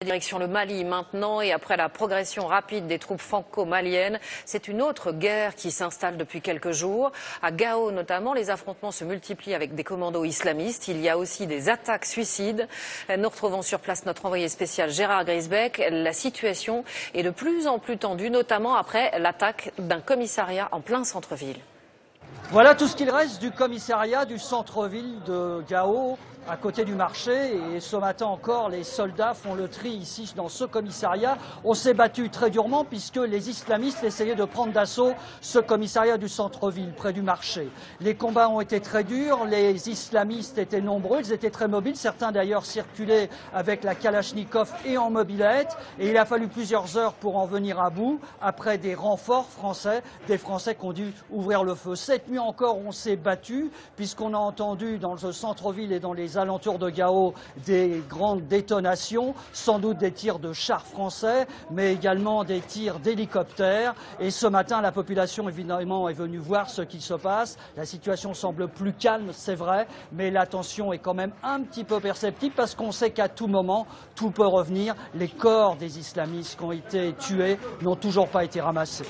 Direction le Mali maintenant, et après la progression rapide des troupes franco-maliennes, c'est une autre guerre qui s'installe depuis quelques jours. À Gao notamment, les affrontements se multiplient avec des commandos islamistes. Il y a aussi des attaques suicides. Nous retrouvons sur place notre envoyé spécial Gérard Grisbeck. La situation est de plus en plus tendue, notamment après l'attaque d'un commissariat en plein centre-ville. Voilà tout ce qu'il reste du commissariat du centre-ville de Gao, à côté du marché. Et ce matin encore, les soldats font le tri ici dans ce commissariat. On s'est battu très durement puisque les islamistes essayaient de prendre d'assaut ce commissariat du centre-ville, près du marché. Les combats ont été très durs, les islamistes étaient nombreux, ils étaient très mobiles. Certains d'ailleurs circulaient avec la Kalachnikov et en mobilette. Et il a fallu plusieurs heures pour en venir à bout, après des renforts français, des Français qui ont dû ouvrir le feu. Cette nuit encore, on s'est battu, puisqu'on a entendu dans le centre-ville et dans les alentours de Gao des grandes détonations, sans doute des tirs de chars français, mais également des tirs d'hélicoptères. Et ce matin, la population évidemment est venue voir ce qui se passe. La situation semble plus calme, c'est vrai, mais la tension est quand même un petit peu perceptible, parce qu'on sait qu'à tout moment, tout peut revenir. Les corps des islamistes qui ont été tués n'ont toujours pas été ramassés.